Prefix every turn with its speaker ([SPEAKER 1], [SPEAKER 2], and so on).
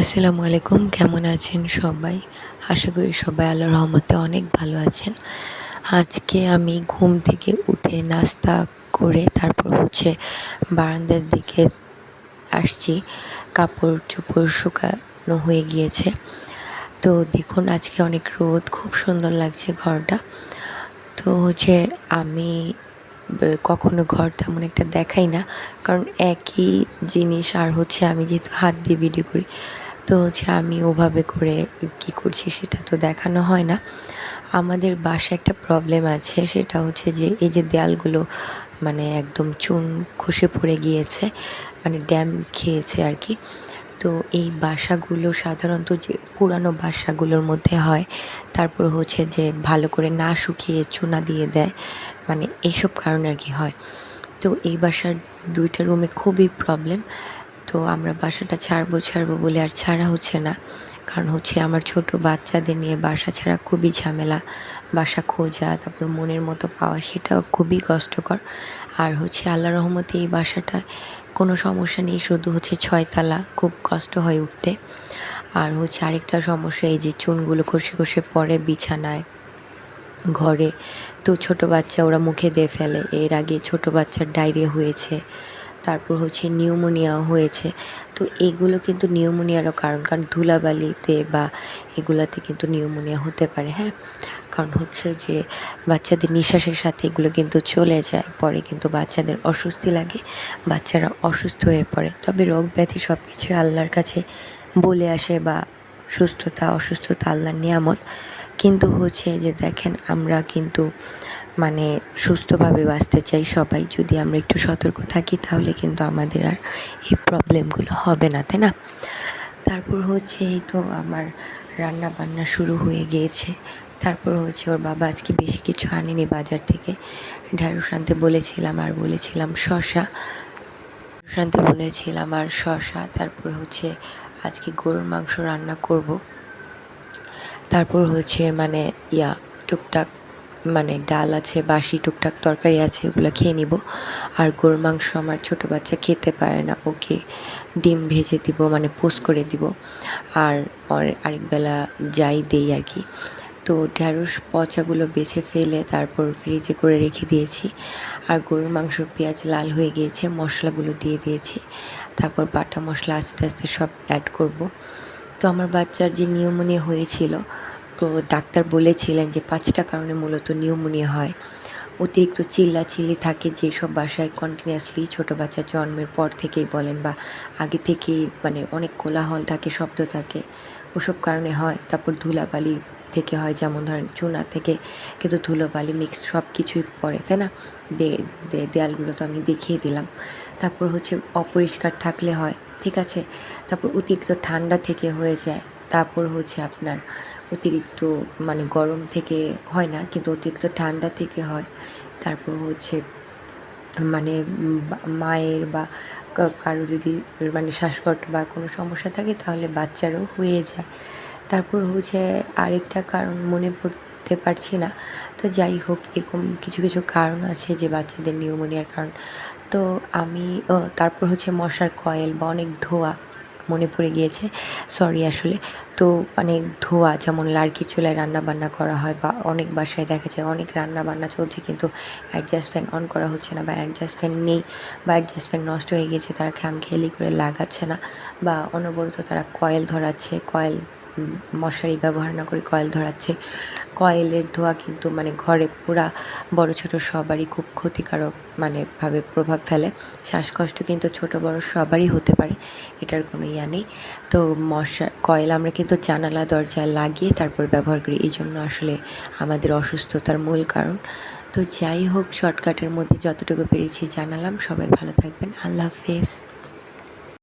[SPEAKER 1] আসসালামু আলাইকুম। কেমন আছেন সবাই? আশা করি সবাই আল্লাহর রহমতে অনেক ভালো আছেন। আজকে আমি ঘুম থেকে উঠে নাস্তা করে তারপর বারান্দার দিকে আসছি। কাপড়-চোপড় শুকানো হয়ে গিয়েছে। তো দেখুন আজকে অনেক রোদ, খুব সুন্দর লাগছে ঘরটা। তো আমি কখনো ঘর তেমন একটা দেখাই না, কারণ একই জিনিস আর আমি যেহেতু হাত দিয়ে ভিডিও করি, তো আমি ওভাবে করে কী করছি সেটা তো দেখানো হয় না। আমাদের বাসায় একটা প্রবলেম আছে, সেটা হচ্ছে যে এই যে দেয়ালগুলো একদম চুন খসে পড়ে গিয়েছে, ড্যাম খেয়েছে আর কি। তো এই বাসাগুলো সাধারণত যে পুরানো বাসাগুলোর মধ্যে হয়, তারপর যে ভালো করে না শুকিয়ে চুনা দিয়ে দেয়, এইসব কারণে আর কি হয়। তো এই বাসার 2টা রুমে খুবই প্রবলেম। তো আমরা বাসাটা ছাড়বো বলে আর ছাড়া হচ্ছে না, কারণ আমার ছোট বাচ্চাদের নিয়ে বাসা ছাড়া খুবই ঝামেলা। বাসা খোঁজা, তারপর মনের মতো পাওয়া, সেটাও খুবই কষ্টকর। আর আল্লাহর রহমতে এই বাসাটায় কোনো সমস্যা নেই, শুধু 6 তালা, খুব কষ্ট হয় উঠতে। আর আরেকটা সমস্যা, এই যে চুনগুলো খসে পড়ে বিছানায়, ঘরে। তো ছোট বাচ্চা ওরা মুখে দিয়ে ফেলে। এর আগে ছোট বাচ্চার ডায়রিয়া হয়েছে, তারপর নিউমোনিয়া হয়েছে। তো এগুলো কিন্তু নিউমোনিয়ারও কারণ ধুলাবালিতে বা এগুলাতে কিন্তু নিউমোনিয়া হতে পারে, হ্যাঁ। কারণ যে বাচ্চাদের নিঃশ্বাসের সাথে এগুলো কিন্তু চলে যায়, পরে কিন্তু বাচ্চাদের অস্বস্তি লাগে, বাচ্চারা অসুস্থ হয়ে পড়ে। তবে রোগ ব্যাধি সব কিছুই আল্লাহর কাছে বলে আসে, বা সুস্থতা অসুস্থতা আল্লাহর নিয়ামত। কিন্তু যে দেখেন, আমরা কিন্তু সুস্থভাবে বাঁচতে চাই সবাই। যদি আমরা একটু সতর্ক থাকি তাহলে কিন্তু আমাদের আর এই প্রবলেমগুলো হবে না, তাই না? তারপর এই তো আমার রান্না বান্না শুরু হয়ে গিয়েছে। তারপর ওর বাবা আজকে বেশি কিছু আনেনি বাজার থেকে। ঢ্যাঁড়স আনতে বলেছিলাম, আর শসা। তারপর আজকে গরুর মাংস রান্না করব। তারপর টুকটাক ডাল আছে, বাসি টুকটাক তরকারি আছে, ওগুলো খেয়ে নিব। আর গরুর মাংস আমার ছোটো বাচ্চা খেতে পারে না, ওকে ডিম ভেজে দিব, পোস্ট করে দিব। আর আরেক বেলা যাই দেই আর কি। তো ঢ্যাঁড়স পচাগুলো বেছে ফেলে তারপর ফ্রিজে করে রেখে দিয়েছি। আর গরুর মাংসর পেঁয়াজ লাল হয়ে গিয়েছে, মশলাগুলো দিয়ে দিয়েছি। তারপর বাটা মশলা আস্তে আস্তে সব অ্যাড করব। তো আমার বাচ্চার যে নিউমোনিয়া হয়েছিল, তো ডাক্তার বলেছিলেন যে 5টা কারণে মূলত নিউমোনিয়া হয়। অতিরিক্ত চিল্লাচিল্লি থাকে যেসব বাসায় কন্টিনিউয়াসলি ছোটো বাচ্চা জন্মের পর থেকেই বলেন, বা আগে থেকেই অনেক কোলাহল থাকে, শব্দ থাকে, ওসব কারণে হয়। তারপর ধুলাবালি থেকে হয়, যেমন ধরেন চুনা থেকে কিন্তু ধুলোবালি মিক্স সব কিছুই পড়ে, তাই না? দেয়ালগুলো তো আমি দেখিয়ে দিলাম। তারপর অপরিষ্কার থাকলে হয়, ঠিক আছে। তারপর অতিরিক্ত ঠান্ডা থেকে হয়ে যায়। তারপর আপনার অতিরিক্ত গরম থেকে হয় না, কিন্তু অতিরিক্ত ঠান্ডা থেকে হয়। তারপর মায়ের বা কারো যদি শ্বাসকষ্ট বা কোনো সমস্যা থাকে, তাহলে বাচ্চারও হয়ে যায়। তারপর আরেকটা কারণ মনে পড়তে পারছি না। তো যাই হোক, এরকম কিছু কিছু কারণ আছে যে বাচ্চাদের নিউমোনিয়ার কারণ। তো তারপর মশার কয়েল বা অনেক ধোঁয়া, মনে পড়ে গিয়েছে, সরি আসলে। তো ধোঁয়া, যেমন লার্কি চুলায় রান্নাবান্না করা হয়, বা অনেক বাসায় দেখা যায় অনেক রান্নাবান্না চলছে কিন্তু অ্যাডজাস্ট ফ্যান অন করা হচ্ছে না, বা অ্যাডজাস্ট ফ্যান নেই, বা অ্যাডজাস্ট ফ্যান নষ্ট হয়ে গেছে, তারা খামখেয়ালি করে লাগাচ্ছে না, বা অনবরত তারা কয়েল ধরাচ্ছে, মশারি ব্যবহার না করে কয়েল ধরাচ্ছে। কয়েলের ধোঁয়া কিন্তু ঘরে পুরা বড় ছোট সবারই খুব ক্ষতিকারক ভাবে প্রভাব ফেলে। শ্বাসকষ্ট কিন্তু ছোট বড় সবারই হতে পারে, এটার কোনো ইয়া নেই। তো কয়েল আমরা কিন্তু জানালা দরজায় লাগিয়ে তারপর ব্যবহার করি, এই জন্য আসলে আমাদের অসুস্থতার মূল কারণ। তো যাই হোক, শর্টকাটের মধ্যে যতটুকু পেরেছি জানালাম। সবাই ভালো থাকবেন। আল্লাহ হাফেজ।